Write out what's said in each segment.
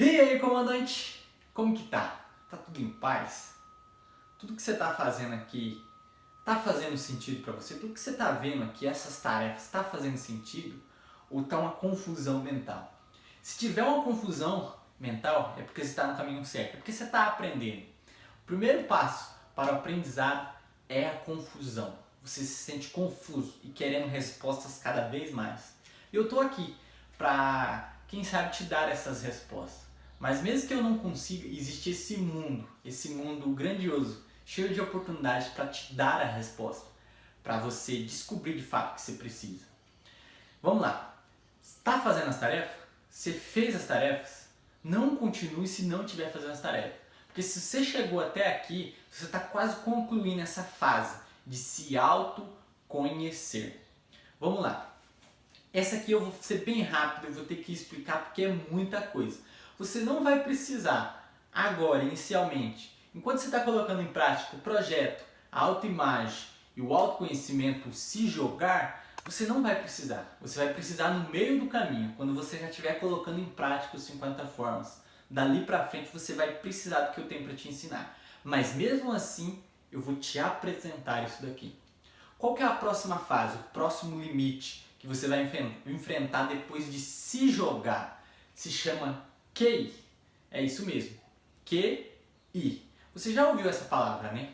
E aí, comandante? Como que tá? Tá tudo em paz? Tudo que você tá fazendo aqui tá fazendo sentido pra você? Tudo que você tá vendo aqui, essas tarefas, tá fazendo sentido? Ou tá uma confusão mental? Se tiver uma confusão mental, é porque você está no caminho certo, é porque você está aprendendo. O primeiro passo para o aprendizado é a confusão. Você se sente confuso e querendo respostas cada vez mais. E eu tô aqui para, quem sabe, te dar essas respostas. Mas mesmo que eu não consiga, existe esse mundo grandioso, cheio de oportunidades para te dar a resposta, para você descobrir de fato o que você precisa. Vamos lá. Está fazendo as tarefas? Você fez as tarefas? Não continue se não estiver fazendo as tarefas. Porque se você chegou até aqui, você está quase concluindo essa fase de se autoconhecer. Vamos lá. Essa aqui eu vou ser bem rápido, eu vou ter que explicar porque é muita coisa. Você não vai precisar agora, inicialmente, enquanto você está colocando em prática o projeto, a autoimagem e o autoconhecimento se jogar, você não vai precisar. Você vai precisar no meio do caminho, quando você já estiver colocando em prática os 50 formas. Dali pra frente você vai precisar do que eu tenho para te ensinar. Mas mesmo assim, eu vou te apresentar isso daqui. Qual que é a próxima fase, o próximo limite que você vai enfrentar depois de se jogar? Se chama QI. É isso mesmo. QI. Você já ouviu essa palavra, né?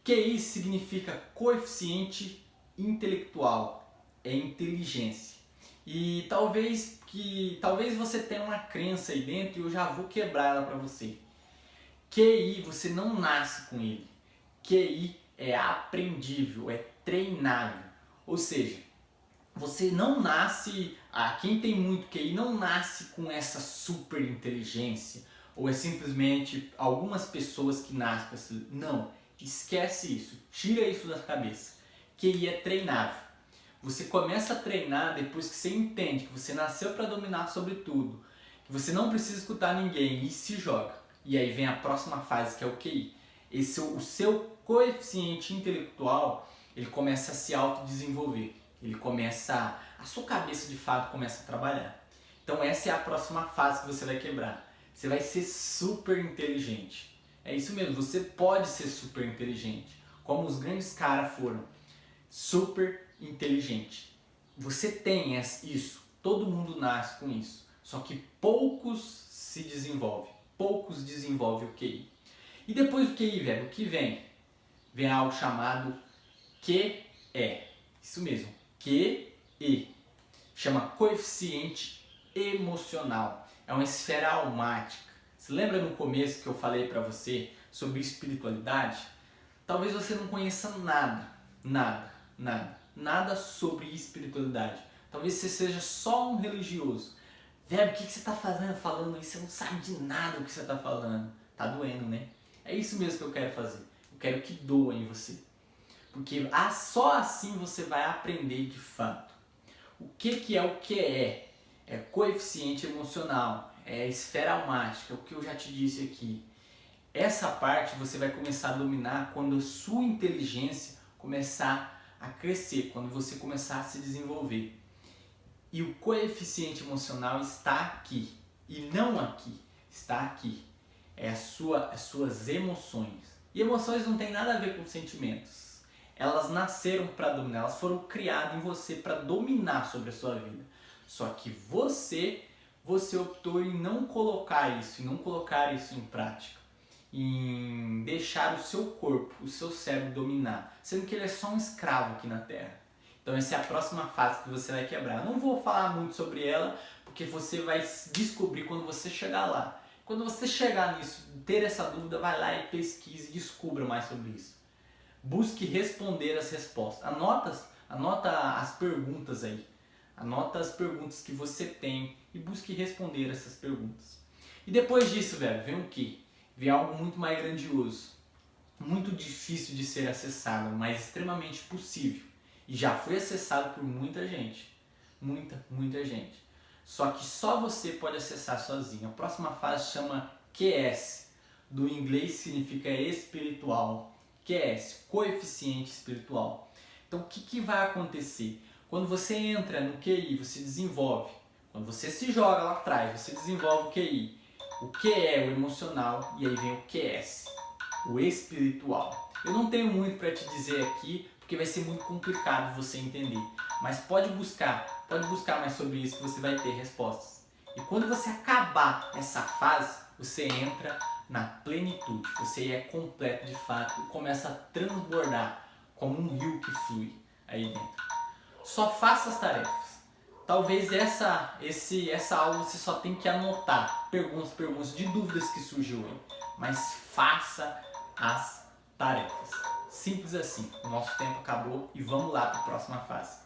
QI significa coeficiente intelectual. É inteligência. E talvez você tenha uma crença aí dentro e eu já vou quebrar ela para você. QI, você não nasce com ele. QI é aprendível, é treinável. Ou seja, você não nasce, quem tem muito QI não nasce com essa super inteligência, ou é simplesmente algumas pessoas que nascem com essa. Não, esquece isso, tira isso da cabeça. QI é treinável. Você começa a treinar depois que você entende que você nasceu para dominar sobre tudo, que você não precisa escutar ninguém e se joga. E aí vem a próxima fase, que é o QI. O seu coeficiente intelectual, ele começa a se autodesenvolver. Ele começa, a sua cabeça de fato começa a trabalhar. Então essa é a próxima fase que você vai quebrar. Você vai ser super inteligente. É isso mesmo, você pode ser super inteligente, como os grandes caras foram. Super inteligente. Você tem isso, todo mundo nasce com isso. Só que poucos se desenvolvem, poucos desenvolvem o QI. E depois do QI, velho, o que vem? Vem algo chamado QE. Isso mesmo, QE. Chama coeficiente emocional. É uma esfera almática. Você lembra no começo que eu falei para você sobre espiritualidade? Talvez você não conheça nada sobre espiritualidade. Talvez você seja só um religioso. Velho, o que você está falando aí? Você não sabe de nada do que você está falando. Tá doendo, né? É isso mesmo que eu quero fazer. Eu quero que doa em você. Porque só assim você vai aprender de fato. O que é o que é? É coeficiente emocional, é esfera almática, o que eu já te disse aqui. Essa parte você vai começar a dominar quando a sua inteligência começar a crescer, quando você começar a se desenvolver. E o coeficiente emocional está aqui, e não aqui, está aqui. É as suas emoções. E emoções não tem nada a ver com sentimentos. Elas nasceram para dominar, elas foram criadas em você para dominar sobre a sua vida. Só que você optou em não colocar isso, em não colocar isso em prática. Em deixar o seu corpo, o seu cérebro dominar, sendo que ele é só um escravo aqui na Terra. Então essa é a próxima fase que você vai quebrar. Eu não vou falar muito sobre ela, porque você vai descobrir quando você chegar lá. Quando você chegar nisso, ter essa dúvida, vai lá e pesquise e descubra mais sobre isso. Busque responder as respostas. Anota as perguntas aí. Anota as perguntas que você tem e busque responder essas perguntas. E depois disso, velho, vem o quê? Vem algo muito mais grandioso. Muito difícil de ser acessado, mas extremamente possível. E já foi acessado por muita gente. Muita gente. Só que só você pode acessar sozinho. A próxima fase chama QS. Do inglês significa espiritual. QS, coeficiente espiritual. Então o que vai acontecer? Quando você entra no QI, você desenvolve. Quando você se joga lá atrás, você desenvolve o QI. o QE, o emocional, e aí vem o QS, o espiritual. Eu não tenho muito para te dizer aqui, porque vai ser muito complicado você entender, mas pode buscar mais sobre isso que você vai ter respostas. E quando você acabar essa fase, você entra na plenitude, você é completo de fato e começa a transbordar como um rio que flui aí dentro. Só faça as tarefas. Talvez essa aula você só tem que anotar perguntas de dúvidas que surgiu aí, mas faça as tarefas. Simples assim. O nosso tempo acabou e vamos lá para a próxima fase.